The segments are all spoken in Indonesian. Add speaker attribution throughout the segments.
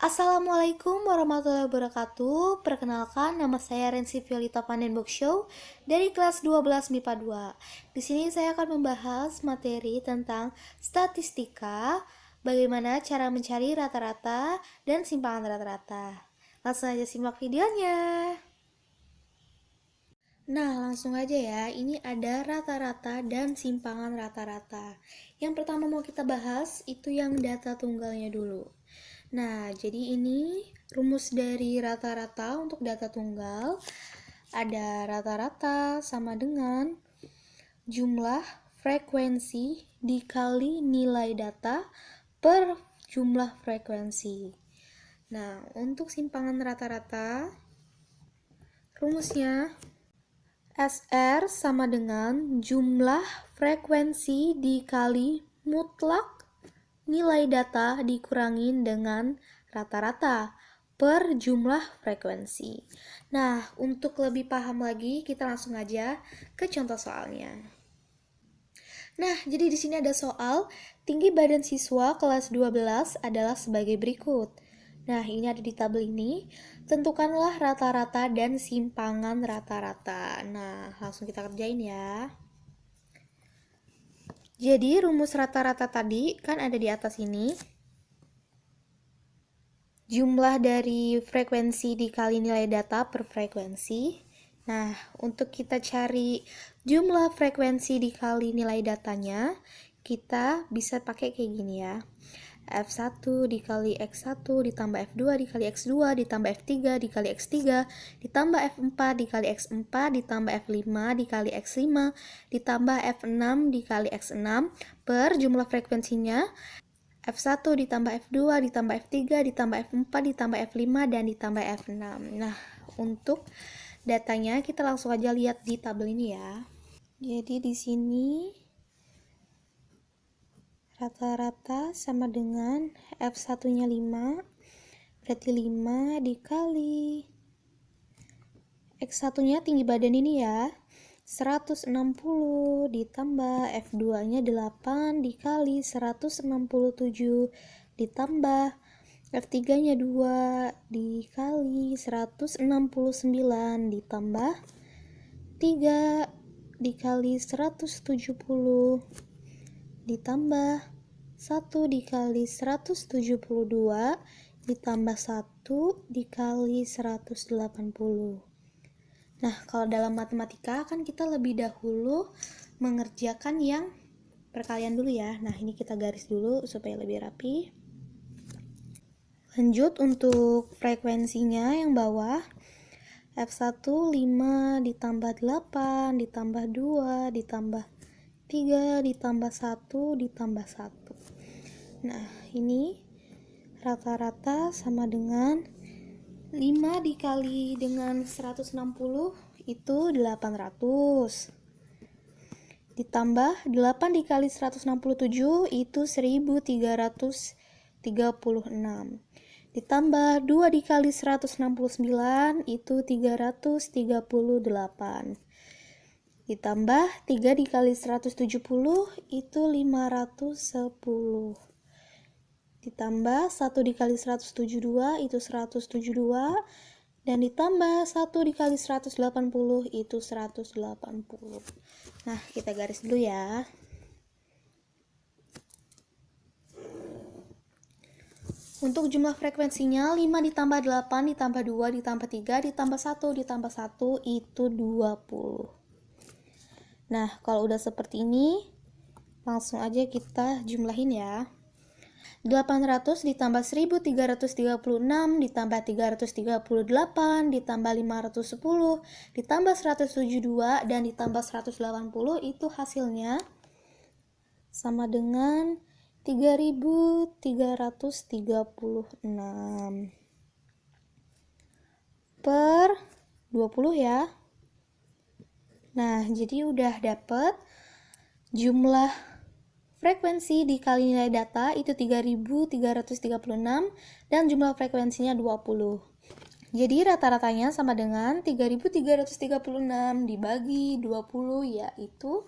Speaker 1: Assalamualaikum warahmatullahi wabarakatuh. Perkenalkan, nama saya Rensi Violita Pandenbook Show dari kelas 12 MIPA 2. Di sini saya akan membahas materi tentang statistika, bagaimana cara mencari rata-rata dan simpangan rata-rata. Langsung aja simak videonya. Nah, langsung aja ya. Ini ada rata-rata dan simpangan rata-rata. Yang pertama mau kita bahas itu yang data tunggalnya dulu. Nah, jadi ini rumus dari rata-rata untuk data tunggal. Ada rata-rata sama dengan jumlah frekuensi dikali nilai data per jumlah frekuensi. Nah, untuk simpangan rata-rata, rumusnya SR sama dengan jumlah frekuensi dikali mutlak nilai data dikurangin dengan rata-rata per jumlah frekuensi. Nah, untuk lebih paham lagi, kita langsung aja ke contoh soalnya. Nah, jadi di sini ada soal tinggi badan siswa kelas 12 adalah sebagai berikut. Nah, ini ada di tabel ini. Tentukanlah rata-rata dan simpangan rata-rata. Nah, langsung kita kerjain ya. Jadi, rumus rata-rata tadi kan ada di atas ini. Jumlah dari frekuensi dikali nilai data per frekuensi. Nah, untuk kita cari jumlah frekuensi dikali nilai datanya, kita bisa pakai kayak gini ya. F1 dikali X1 ditambah F2 dikali X2 ditambah F3 dikali X3 ditambah F4 dikali X4 ditambah F5 dikali X5 ditambah F6 dikali X6 per jumlah frekuensinya F1 ditambah F2 ditambah F3 ditambah F4 ditambah F5 dan ditambah F6. Nah, untuk datanya kita langsung aja lihat di tabel ini ya. Jadi di sini rata-rata sama dengan F1-nya 5, berarti 5 dikali X1-nya tinggi badan ini ya, 160 ditambah F2-nya 8 dikali 167 ditambah F3-nya 2 dikali 169 ditambah 3 dikali 170 ditambah 1 dikali 172 ditambah 1 dikali 180. Nah, kalau dalam matematika kan kita lebih dahulu mengerjakan yang perkalian dulu ya. Nah, ini kita garis dulu supaya lebih rapi. Lanjut untuk frekuensinya yang bawah. F1 5 ditambah 8 ditambah 2 ditambah 3 ditambah 1 ditambah 1. Nah, ini rata-rata sama dengan 5 dikali dengan 160 itu 800. Ditambah 8 dikali 167 itu 1336. Ditambah 2 dikali 169 itu 338. Ditambah 3 dikali 170 itu 510. Ditambah 1 dikali 172 itu 172. Dan ditambah 1 dikali 180 itu 180. Nah, kita garis dulu ya. Untuk jumlah frekuensinya 5 ditambah 8 ditambah 2 ditambah 3 ditambah 1 ditambah 1 itu 20. Nah, kalau udah seperti ini, langsung aja kita jumlahin ya. 800 ditambah 1336 ditambah 338 ditambah 510 ditambah 172 dan ditambah 180 itu hasilnya sama dengan 3336 per 20 ya. Nah, jadi udah dapet jumlah frekuensi dikali nilai data itu 3336 dan jumlah frekuensinya 20. Jadi rata-ratanya sama dengan 3336 dibagi 20 yaitu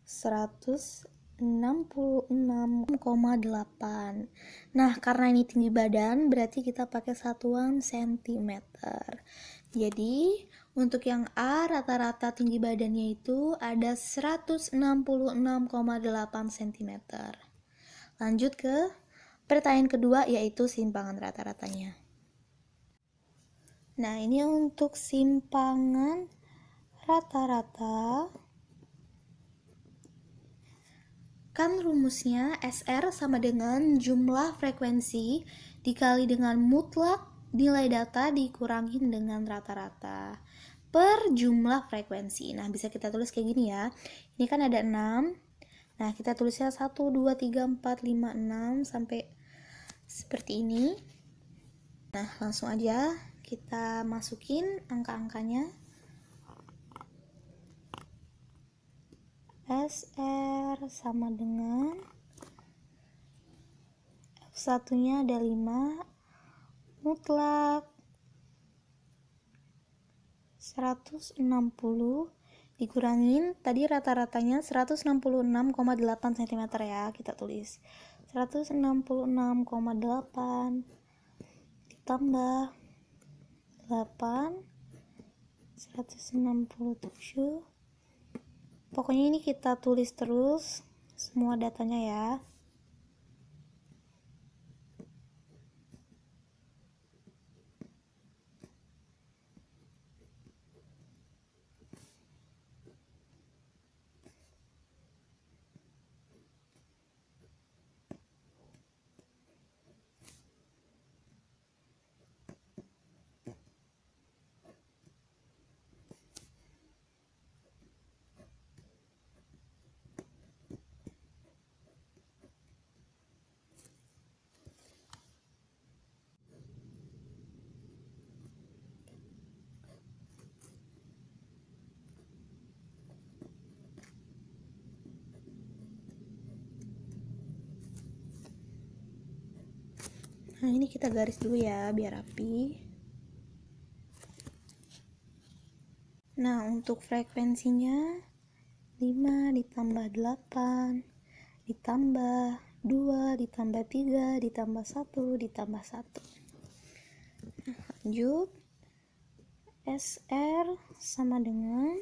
Speaker 1: 160. 66,8. Nah, karena ini tinggi badan, berarti kita pakai satuan sentimeter. Jadi, untuk yang A, rata-rata tinggi badannya itu ada 166,8 cm. Lanjut ke pertanyaan kedua, yaitu simpangan rata-ratanya. Nah, ini untuk simpangan rata-rata. Kan rumusnya SR sama dengan jumlah frekuensi dikali dengan mutlak nilai data dikurangin dengan rata-rata per jumlah frekuensi. Nah, bisa kita tulis kayak gini ya. Ini kan ada 6. Nah, kita tulisnya 1, 2, 3, 4, 5, 6 sampai seperti ini. Nah, langsung aja kita masukin angka-angkanya. SR sama dengan F1 nya ada 5 mutlak 160 dikurangin tadi rata-ratanya 166,8 cm ya, kita tulis 166,8 ditambah 8 167. Pokoknya ini kita tulis terus semua datanya ya. Nah, ini kita garis dulu ya biar rapi. Nah, untuk frekuensinya 5 ditambah 8 ditambah 2 ditambah 3 ditambah 1 ditambah 1. Nah, lanjut. SR sama dengan,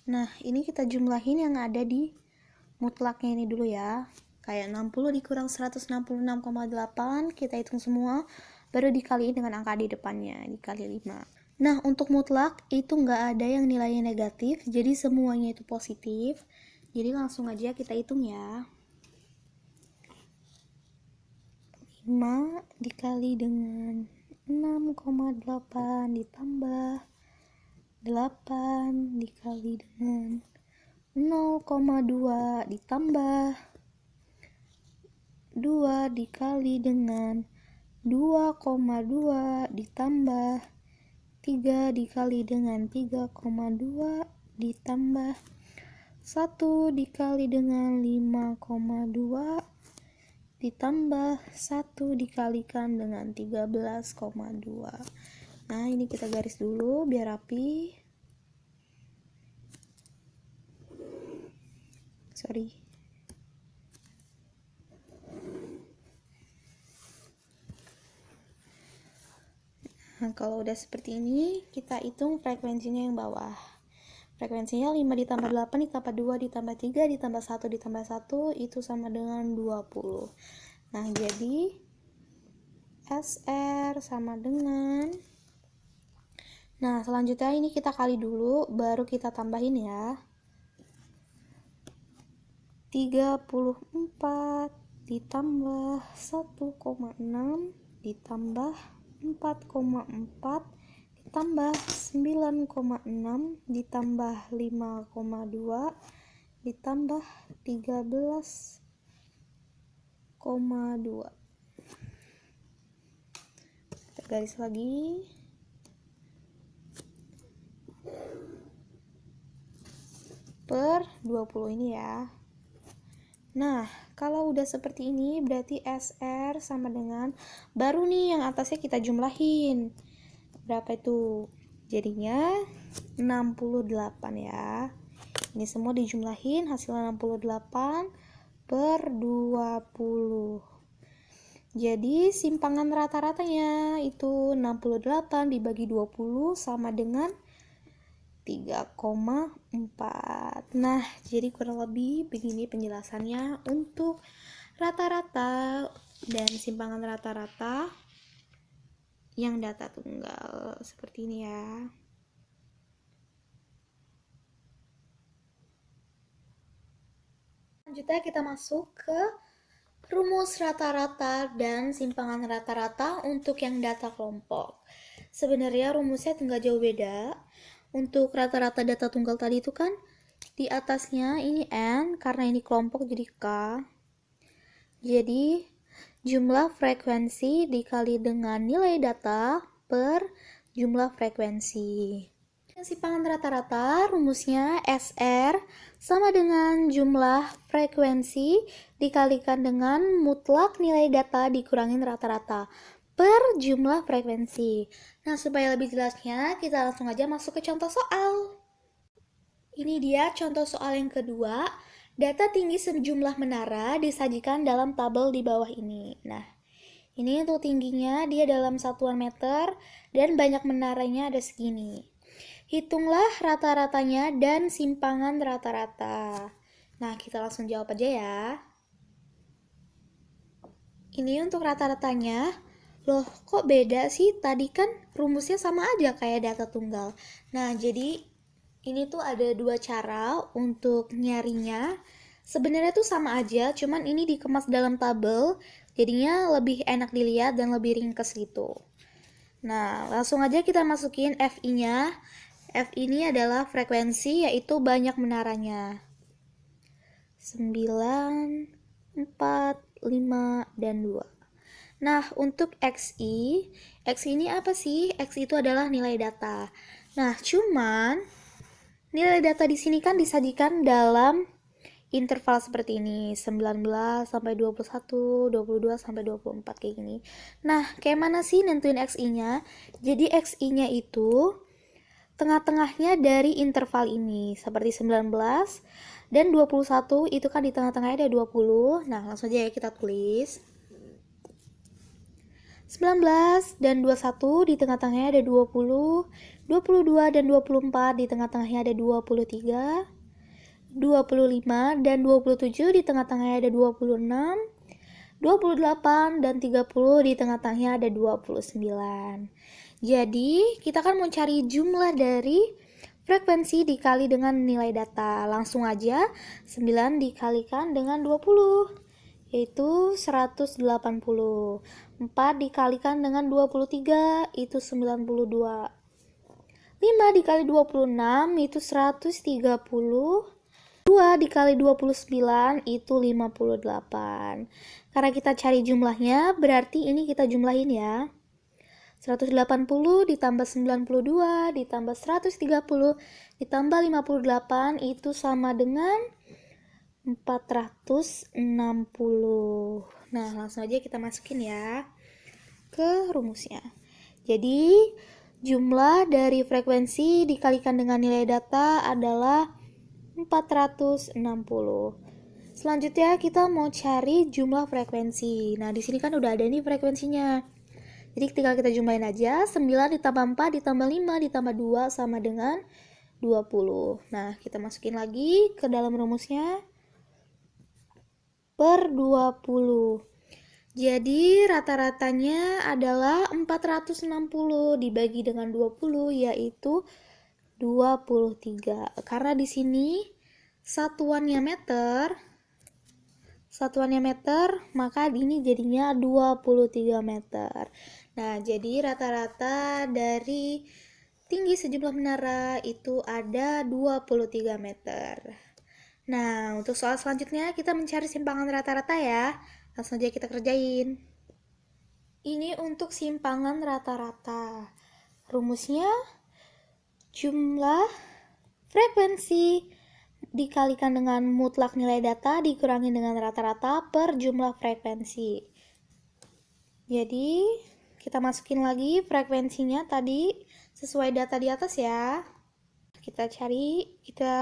Speaker 1: nah ini kita jumlahin yang ada di mutlaknya ini dulu ya. Kayak 60 dikurang 166,8, kita hitung semua, baru dikaliin dengan angka di depannya, dikali 5. Nah, untuk mutlak itu nggak ada yang nilainya negatif, jadi semuanya itu positif. Jadi langsung aja kita hitung ya. 5 dikali dengan 6,8 ditambah 8 dikali dengan 0,2 ditambah 2 dikali dengan 2,2 ditambah 3 dikali dengan 3,2 ditambah 1 dikali dengan 5,2 ditambah 1 dikalikan dengan 13,2. Nah, ini kita garis dulu biar rapi. Sorry. Nah, kalau udah seperti ini, kita hitung frekuensinya yang bawah. Frekuensinya 5 ditambah 8 ditambah 2 ditambah 3 ditambah 1 ditambah 1 itu sama dengan 20. Nah, jadi SR sama dengan, nah selanjutnya ini kita kali dulu baru kita tambahin ya. 34 ditambah 1,6 ditambah 4,4 ditambah 9,6 ditambah 5,2 ditambah 13,2. Kita garis lagi. Per 20 ini ya. Nah, kalau udah seperti ini berarti SR sama dengan, baru nih yang atasnya kita jumlahin. Berapa itu? Jadinya 68 ya. Ini semua dijumlahin hasilnya 68 per 20. Jadi simpangan rata-ratanya itu 68 dibagi 20 sama dengan 3,4. Nah, jadi kurang lebih begini penjelasannya untuk rata-rata dan simpangan rata-rata yang data tunggal. Seperti ini ya. Selanjutnya kita masuk ke rumus rata-rata dan simpangan rata-rata untuk yang data kelompok. Sebenarnya rumusnya nggak jauh beda. Untuk rata-rata data tunggal tadi itu kan di atasnya ini N, karena ini kelompok jadi K. Jadi jumlah frekuensi dikali dengan nilai data per jumlah frekuensi. Simpangan rata-rata rumusnya SR sama dengan jumlah frekuensi dikalikan dengan mutlak nilai data dikurangin rata-rata per jumlah frekuensi. Nah, supaya lebih jelasnya, kita langsung aja masuk ke contoh soal. Ini dia contoh soal yang kedua. Data tinggi sejumlah menara disajikan dalam tabel di bawah ini. Nah, ini untuk tingginya dia dalam satuan meter dan banyak menaranya ada segini. Hitunglah rata-ratanya dan simpangan rata-rata. Nah, kita langsung jawab aja ya. Ini untuk rata-ratanya. Loh, kok beda sih? Tadi kan rumusnya sama aja kayak data tunggal. Nah, jadi ini tuh ada dua cara untuk nyarinya. Sebenarnya tuh sama aja, cuman ini dikemas dalam tabel, jadinya lebih enak dilihat dan lebih ringkas gitu. Nah, langsung aja kita masukin FI-nya. F ini adalah frekuensi, yaitu banyak menaranya. 9, 4, 5, dan 2. Nah, untuk XI ini apa sih? XI itu adalah nilai data. Nah, cuman nilai data di sini kan disajikan dalam interval seperti ini, 19 sampai 21, 22 sampai 24 kayak gini. Nah, kayak mana sih nentuin XI-nya? Jadi XI-nya itu tengah-tengahnya dari interval ini, seperti 19 dan 21 itu kan di tengah-tengahnya ada 20. Nah, langsung aja ya kita tulis. 19 dan 21 di tengah-tengahnya ada 20, 22 dan 24 di tengah-tengahnya ada 23, 25 dan 27 di tengah-tengahnya ada 26, 28 dan 30 di tengah-tengahnya ada 29. Jadi, kita kan mau cari jumlah dari frekuensi dikali dengan nilai data. Langsung aja 9 dikalikan dengan 20, yaitu 180. 4 dikalikan dengan 23, itu 92. 5 dikali 26, itu 130. 2 dikali 29, itu 58. Karena kita cari jumlahnya, berarti ini kita jumlahin ya. 180 ditambah 92 ditambah 130 ditambah 58 itu sama dengan 460. Nah, langsung aja kita masukin ya ke rumusnya. Jadi, jumlah dari frekuensi dikalikan dengan nilai data adalah 460. Selanjutnya kita mau cari jumlah frekuensi. Nah, di sini kan udah ada nih frekuensinya. Jadi tinggal kita jumlahin aja, 9 ditambah 4 ditambah 5 ditambah 2 sama dengan 20. Nah, kita masukin lagi ke dalam rumusnya per 20. Jadi rata-ratanya adalah 460 dibagi dengan 20, yaitu 23. Karena di sini satuannya meter, maka ini jadinya 23 meter. Nah, jadi rata-rata dari tinggi sejumlah menara itu ada 23 meter. Nah, untuk soal selanjutnya kita mencari simpangan rata-rata ya. Langsung aja kita kerjain. Ini untuk simpangan rata-rata. Rumusnya jumlah frekuensi dikalikan dengan mutlak nilai data dikurangi dengan rata-rata per jumlah frekuensi. Jadi, kita masukin lagi frekuensinya tadi sesuai data di atas ya. Kita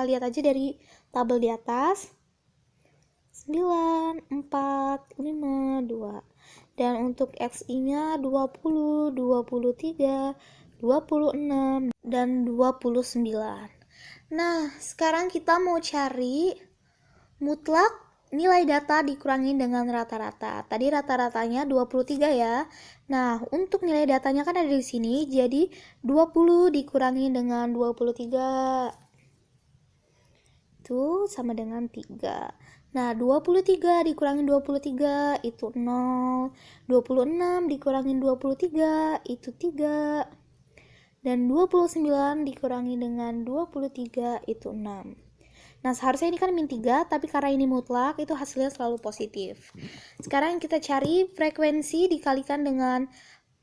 Speaker 1: lihat aja dari tabel di atas. 9, 4, 5, 2. Dan untuk XI-nya 20, 23, 26, dan 29. Nah, sekarang kita mau cari mutlak nilai data dikurangi dengan rata-rata. Tadi rata-ratanya 23 ya. Nah, untuk nilai datanya kan ada di sini, jadi 20 dikurangi dengan 23. Itu sama dengan 3. Nah, 23 dikurangi 23 itu 0. 26 dikurangi 23 itu 3. Dan 29 dikurangi dengan 23 itu 6. Nah, seharusnya ini kan min 3, tapi karena ini mutlak, itu hasilnya selalu positif. Sekarang kita cari frekuensi dikalikan dengan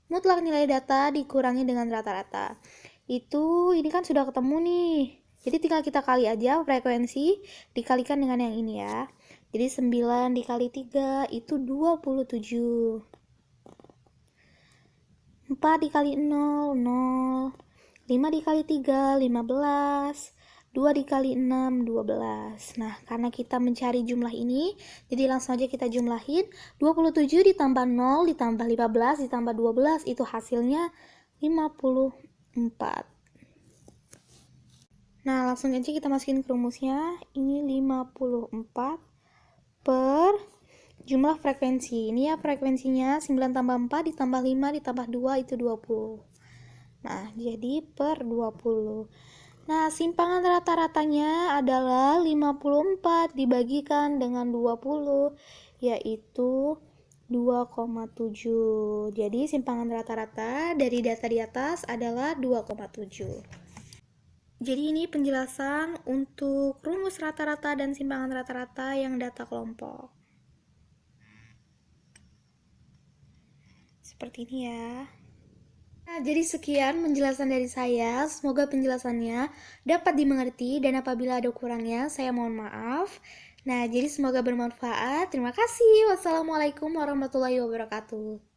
Speaker 1: mutlak nilai data dikurangi dengan rata-rata. Ini kan sudah ketemu nih. Jadi tinggal kita kali aja frekuensi dikalikan dengan yang ini ya. Jadi 9 dikali 3 itu 27. 4 dikali 0, 0. 5 dikali 3, 15. 2 dikali 6, 12. Nah, karena kita mencari jumlah ini, jadi langsung aja kita jumlahin. 27 ditambah 0, ditambah 15, ditambah 12, itu hasilnya 54. Nah, langsung aja kita masukin ke rumusnya. Ini 54 per jumlah frekuensi. Ini ya frekuensinya 9 tambah 4 ditambah 5 ditambah 2 itu 20. Nah, jadi per 20. Nah, simpangan rata-ratanya adalah 54 dibagikan dengan 20, yaitu 2,7. Jadi, simpangan rata-rata dari data di atas adalah 2,7. Jadi, ini penjelasan untuk rumus rata-rata dan simpangan rata-rata yang data kelompok. Seperti ini ya. Nah, jadi sekian penjelasan dari saya. Semoga penjelasannya dapat dimengerti dan apabila ada kurangnya, saya mohon maaf. Nah, jadi semoga bermanfaat. Terima kasih. Wassalamualaikum warahmatullahi wabarakatuh.